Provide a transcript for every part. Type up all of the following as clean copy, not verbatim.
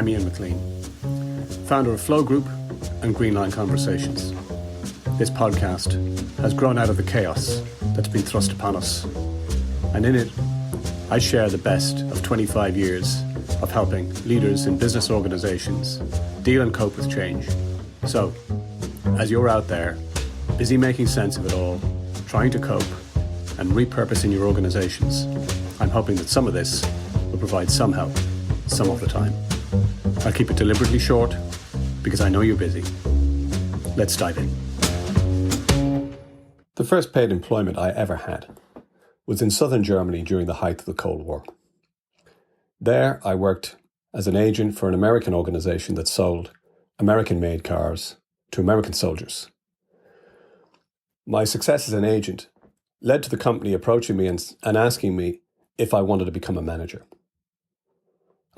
I'm Ian McClean, founder of Flow Group and Greenline Conversations. This podcast has grown out of the chaos that's been thrust upon us, and in it, I share the best of 25 years of helping leaders in business organizations deal and cope with change. So, as you're out there, busy making sense of it all, trying to cope and repurposing your organizations, I'm hoping that some of this will provide some help, some of the time. I'll keep it deliberately short because I know you're busy. Let's dive in. The first paid employment I ever had was in southern Germany during the height of the Cold War. There, I worked as an agent for an American organization that sold American-made cars to American soldiers. My success as an agent led to the company approaching me and asking me if I wanted to become a manager.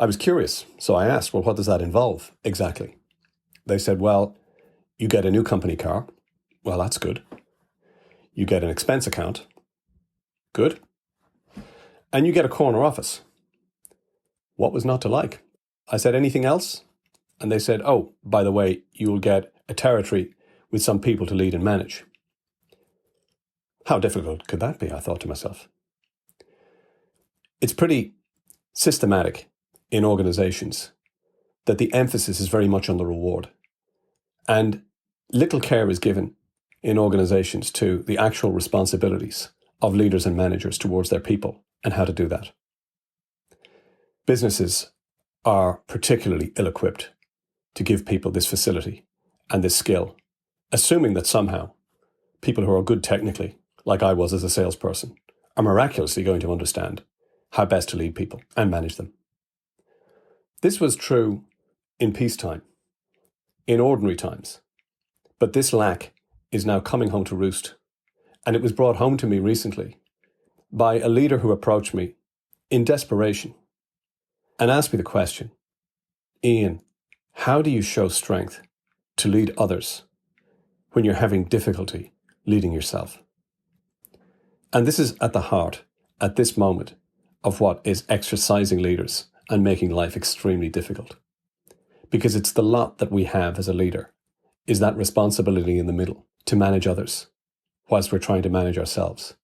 I was curious, so I asked, well, what does that involve exactly? They said, well, you get a new company car. Well, that's good. You get an expense account. Good. And you get a corner office. What was not to like? I said, anything else? And they said, oh, by the way, you will get a territory with some people to lead and manage. How difficult could that be? I thought to myself. It's pretty systematic in organizations that the emphasis is very much on the reward. And little care is given in organizations to the actual responsibilities of leaders and managers towards their people and how to do that. Businesses are particularly ill-equipped to give people this facility and this skill, assuming that somehow people who are good technically, like I was as a salesperson, are miraculously going to understand how best to lead people and manage them. This was true in peacetime, in ordinary times, but this lack is now coming home to roost. And it was brought home to me recently by a leader who approached me in desperation and asked me the question, Ian, how do you show strength to lead others when you're having difficulty leading yourself? And this is at the heart, at this moment, of what is exercising leaders and making life extremely difficult. Because it's the lot that we have as a leader, is that responsibility in the middle to manage others, whilst we're trying to manage ourselves.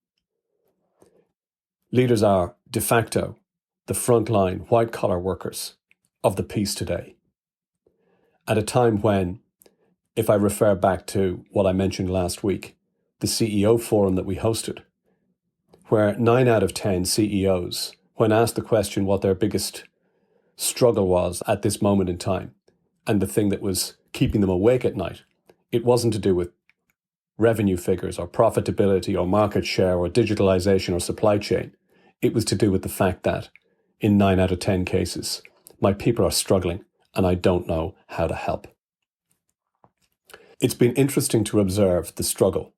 Leaders are, de facto, the frontline white-collar workers of the piece today. At a time when, if I refer back to what I mentioned last week, the CEO forum that we hosted, where 9 out of 10 CEOs, when asked the question what their biggest struggle was at this moment in time, and the thing that was keeping them awake at night, it wasn't to do with revenue figures or profitability or market share or digitalization or supply chain. It was to do with the fact that in 9 out of 10 cases, my people are struggling and I don't know how to help. It's been interesting to observe the struggle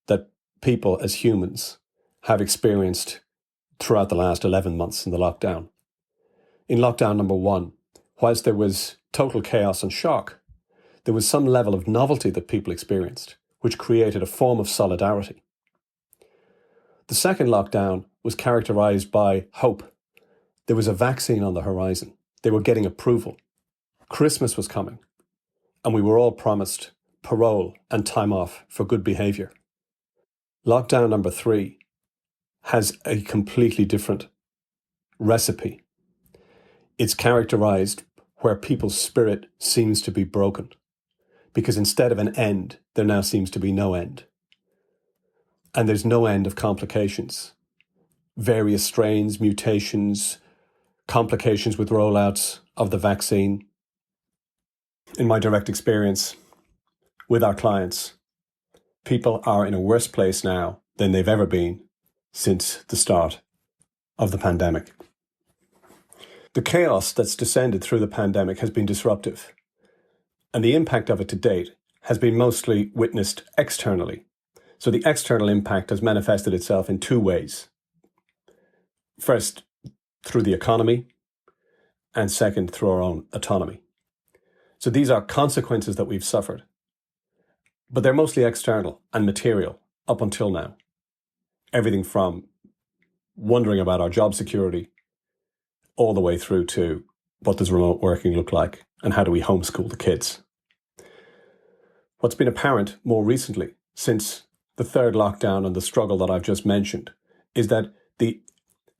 that people as humans have experienced throughout the last 11 months in the lockdown. In lockdown number 1, whilst there was total chaos and shock, there was some level of novelty that people experienced, which created a form of solidarity. The second lockdown was characterized by hope. There was a vaccine on the horizon. They were getting approval. Christmas was coming, and we were all promised parole and time off for good behavior. Lockdown number 3 has a completely different recipe. It's characterized where people's spirit seems to be broken, because instead of an end, there now seems to be no end. And there's no end of complications. Various strains, mutations, complications with rollouts of the vaccine. In my direct experience with our clients, people are in a worse place now than they've ever been since the start of the pandemic. The chaos that's descended through the pandemic has been disruptive, and the impact of it to date has been mostly witnessed externally. So the external impact has manifested itself in 2 ways. First, through the economy, and second, through our own autonomy. So these are consequences that we've suffered, but they're mostly external and material up until now. Everything from wondering about our job security all the way through to what does remote working look like, and how do we homeschool the kids? What's been apparent more recently, since the third lockdown and the struggle that I've just mentioned, is that the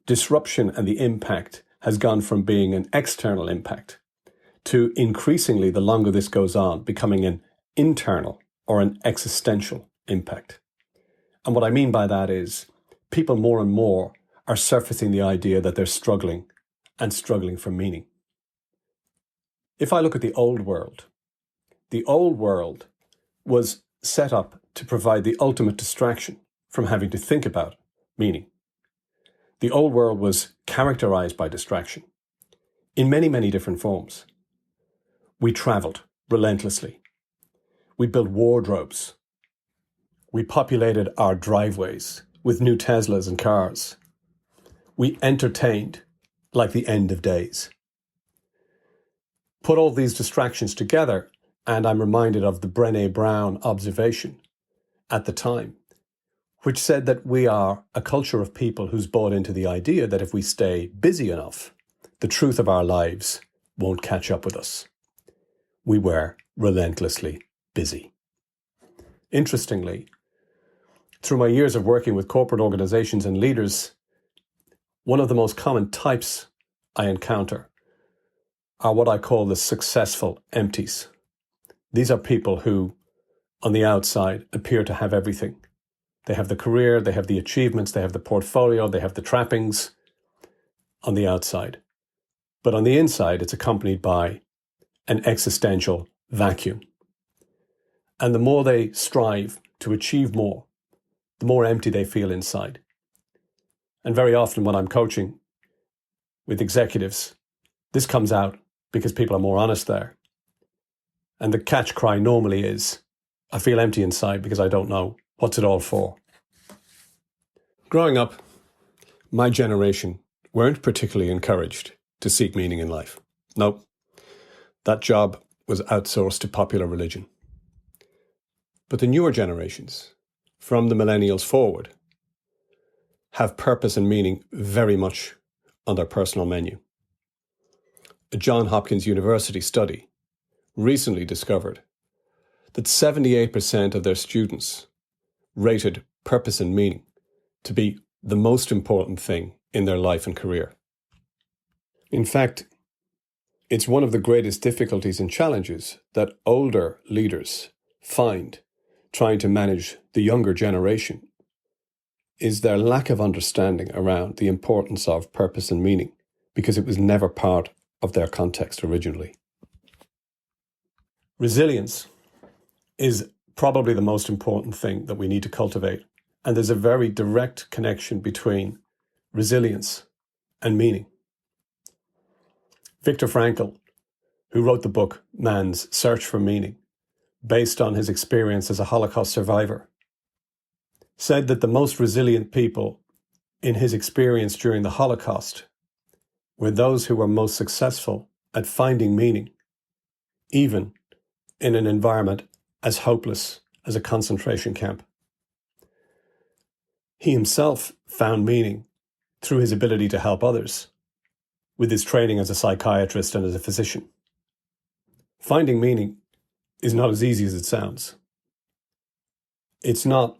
disruption and the impact has gone from being an external impact to increasingly, the longer this goes on, becoming an internal or an existential impact. And what I mean by that is people more and more are surfacing the idea that they're struggling and struggling for meaning. If I look at the old world was set up to provide the ultimate distraction from having to think about meaning. The old world was characterized by distraction in many, many different forms. We traveled relentlessly. We built wardrobes. We populated our driveways with new Teslas and cars. We entertained like the end of days. Put all these distractions together, and I'm reminded of the Brené Brown observation at the time, which said that we are a culture of people who's bought into the idea that if we stay busy enough, the truth of our lives won't catch up with us. We were relentlessly busy. Interestingly, through my years of working with corporate organizations and leaders, one of the most common types I encounter are what I call the successful empties. These are people who, on the outside, appear to have everything. They have the career, they have the achievements, they have the portfolio, they have the trappings on the outside. But on the inside, it's accompanied by an existential vacuum. And the more they strive to achieve more, the more empty they feel inside. And very often when I'm coaching with executives, this comes out because people are more honest there. And the catch cry normally is, I feel empty inside because I don't know what's it all for. Growing up, my generation weren't particularly encouraged to seek meaning in life. Nope. That job was outsourced to popular religion. But the newer generations, from the millennials forward, have purpose and meaning very much on their personal menu. A Johns Hopkins University study recently discovered that 78% of their students rated purpose and meaning to be the most important thing in their life and career. In fact, it's one of the greatest difficulties and challenges that older leaders find trying to manage the younger generation is their lack of understanding around the importance of purpose and meaning, because it was never part of their context originally. Resilience is probably the most important thing that we need to cultivate, and there's a very direct connection between resilience and meaning. Viktor Frankl, who wrote the book Man's Search for Meaning, based on his experience as a Holocaust survivor, said that the most resilient people in his experience during the Holocaust were those who were most successful at finding meaning, even in an environment as hopeless as a concentration camp. He himself found meaning through his ability to help others, with his training as a psychiatrist and as a physician. Finding meaning is not as easy as it sounds. It's not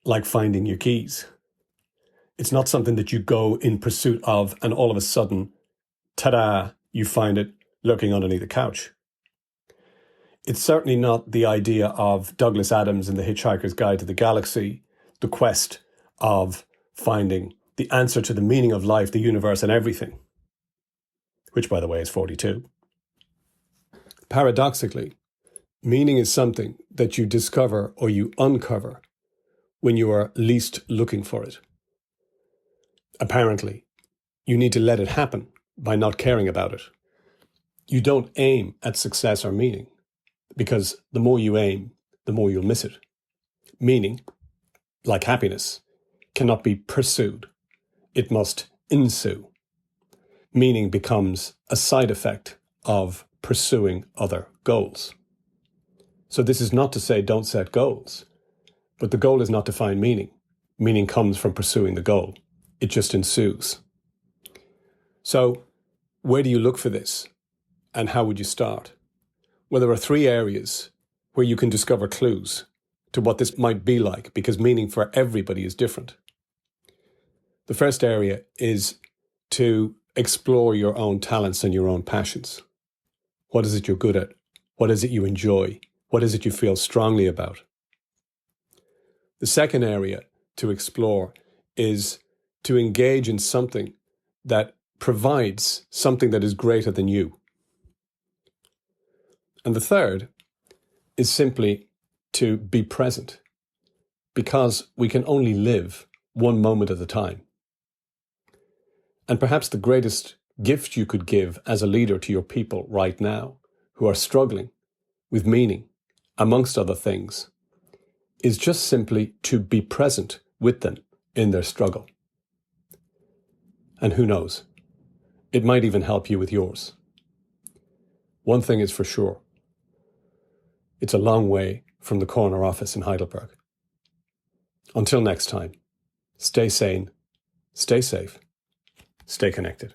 like finding your keys. It's not something that you go in pursuit of and all of a sudden, ta-da, you find it lurking underneath the couch. It's certainly not the idea of Douglas Adams in The Hitchhiker's Guide to the Galaxy, the quest of finding the answer to the meaning of life, the universe, and everything, which, by the way, is 42. Paradoxically, meaning is something that you discover or you uncover when you are least looking for it. Apparently, you need to let it happen by not caring about it. You don't aim at success or meaning, because the more you aim, the more you'll miss it. Meaning, like happiness, cannot be pursued. It must ensue. Meaning becomes a side effect of pursuing other goals. So this is not to say don't set goals, but the goal is not to find meaning. Meaning comes from pursuing the goal. It just ensues. So Where do you look for this? And how would you start? Well, there are three areas where you can discover clues to what this might be like, because meaning for everybody is different. The first area is to explore your own talents and your own passions. What is it you're good at? What is it you enjoy? What is it you feel strongly about? The second area to explore is to engage in something that provides something that is greater than you. And the third is simply to be present, because we can only live one moment at a time. And perhaps the greatest gift you could give as a leader to your people right now, who are struggling with meaning, amongst other things, is just simply to be present with them in their struggle. And who knows, it might even help you with yours. One thing is for sure, it's a long way from the corner office in Heidelberg. Until next time, stay sane, stay safe, stay connected.